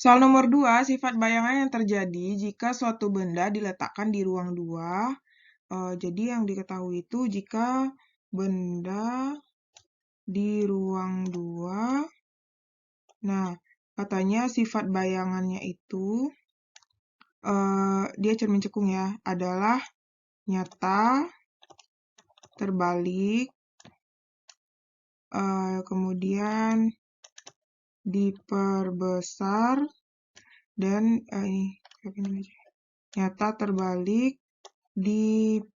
Soal nomor 2, sifat bayangan yang terjadi jika suatu benda diletakkan di ruang 2. Jadi yang diketahui itu jika benda di ruang 2, nah katanya sifat bayangannya itu, dia cermin cekung ya, adalah nyata, terbalik, kemudian diperbesar, dan nyata, terbalik, diperbesar,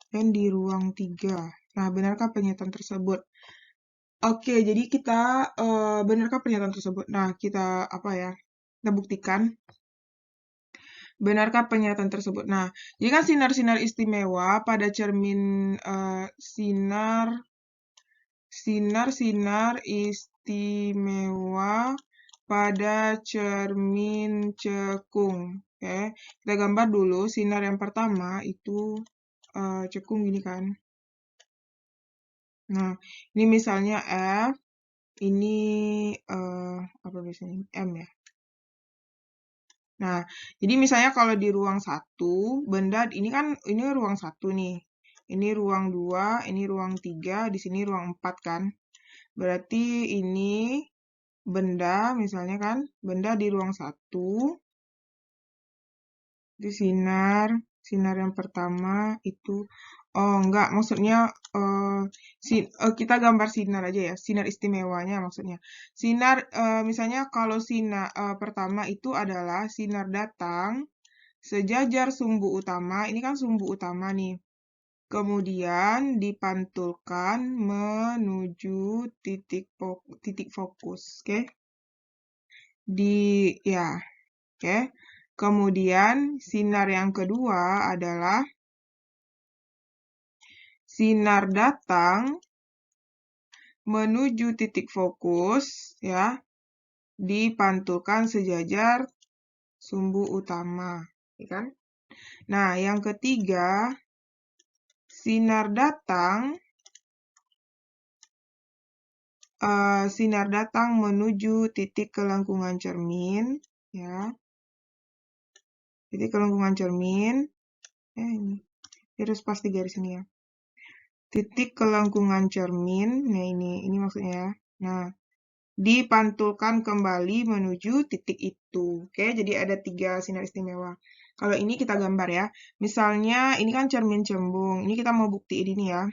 dan di ruang 3. Nah, benarkah pernyataan tersebut? Oke, jadi kita benarkah pernyataan tersebut? Nah, kita kita buktikan. Benarkah pernyataan tersebut? Nah, jadi kan sinar-sinar istimewa pada cermin sinar-sinar istimewa pada cermin cekung. Oke, kita gambar dulu sinar yang pertama itu cekung gini kan. Nah, ini misalnya F, ini apa biasanya? M ya. Nah, jadi misalnya kalau di ruang 1, benda ini ruang 1 nih. Ini ruang 2, ini ruang 3, di sini ruang 4 kan. Berarti ini benda misalnya kan, benda di ruang 1. Di sinar yang pertama itu, oh enggak, maksudnya kita gambar sinar aja ya, sinar istimewanya maksudnya. Sinar, misalnya kalau sinar pertama itu adalah sinar datang sejajar sumbu utama, ini kan sumbu utama nih. Kemudian dipantulkan menuju titik fokus, oke? Oke. Kemudian sinar yang kedua adalah sinar datang menuju titik fokus, ya, dipantulkan sejajar sumbu utama, ya kan? Nah, yang ketiga, sinar datang menuju titik kelengkungan cermin, ya. Titik kelengkungan cermin, ini harus pasti garis ini ya. Titik kelengkungan cermin, nah ini maksudnya ya. Nah, dipantulkan kembali menuju titik itu. Oke, jadi ada 3 sinar istimewa. Kalau ini kita gambar ya. Misalnya ini kan cermin cembung. Ini kita mau buktiin ini ya.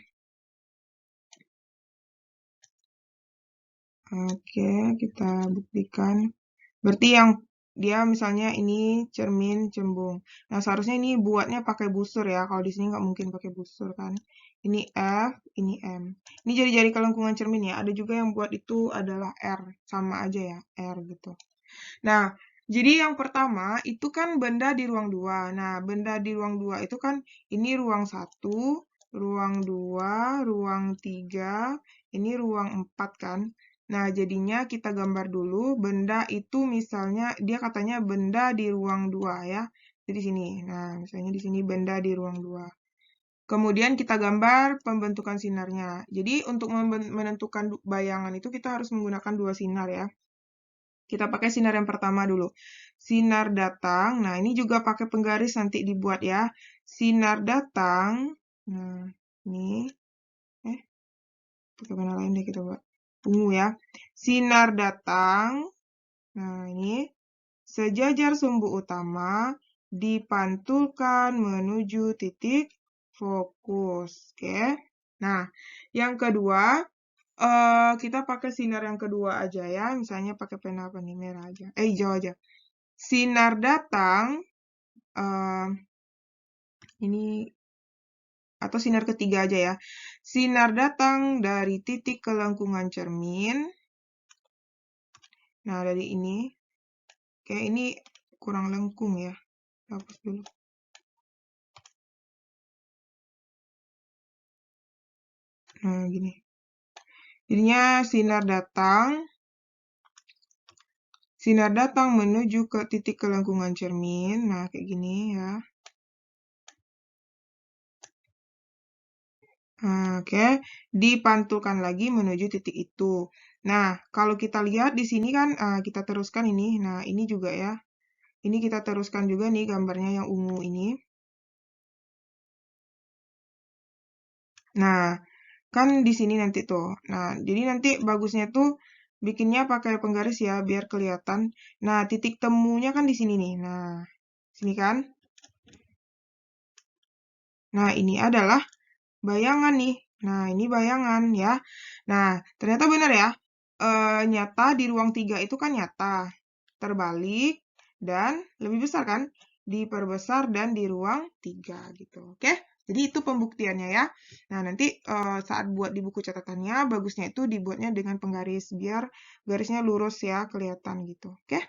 Oke, kita buktikan. Berarti yang dia misalnya ini cermin cembung. Nah, seharusnya ini buatnya pakai busur ya. Kalau di sini nggak mungkin pakai busur kan. Ini F, ini M. Ini jari-jari kelengkungan cermin ya. Ada juga yang buat itu adalah R. Sama aja ya, R gitu. Nah, jadi yang pertama itu kan benda di ruang 2. Nah, benda di ruang 2 itu kan ini ruang 1, ruang 2, ruang 3, ini ruang 4 kan. Nah, jadinya kita gambar dulu benda itu misalnya dia katanya benda di ruang 2 ya. Jadi sini. Nah, misalnya di sini benda di ruang 2. Kemudian kita gambar pembentukan sinarnya. Jadi untuk menentukan bayangan itu kita harus menggunakan 2 sinar ya. Kita pakai sinar yang pertama dulu. Sinar datang, nah ini juga pakai penggaris nanti dibuat ya. Sinar datang, nah ini, pakai warna lain deh kita buat. Ungu ya. Sinar datang, nah ini, sejajar sumbu utama, dipantulkan menuju titik fokus. Oke. Nah, yang kedua, kita pakai sinar yang kedua aja ya. Misalnya pakai pena apa nih? Merah aja. Hijau aja. Sinar datang, ini atau sinar ketiga aja ya. Sinar datang dari titik kelengkungan cermin. Nah, dari ini. Oke, ini kurang lengkung ya. Hapus dulu. Nah, gini. Jadinya sinar datang menuju ke titik kelengkungan cermin. Nah, kayak gini ya. Oke, dipantulkan lagi menuju titik itu. Nah, kalau kita lihat di sini kan kita teruskan ini. Nah, ini juga ya. Ini kita teruskan juga nih gambarnya yang ungu ini. Nah, kan di sini nanti tuh. Nah, jadi nanti bagusnya tuh bikinnya pakai penggaris ya, biar kelihatan. Nah, titik temunya kan di sini nih. Nah, sini kan. Nah, ini adalah bayangan nih. Nah, ini bayangan ya. Nah, ternyata benar ya. Nyata di ruang 3 itu kan nyata. Terbalik dan lebih besar kan? Diperbesar dan di ruang 3 gitu. Oke? Jadi itu pembuktiannya ya. Nah, nanti saat buat di buku catatannya, bagusnya itu dibuatnya dengan penggaris biar garisnya lurus ya, kelihatan gitu. Oke?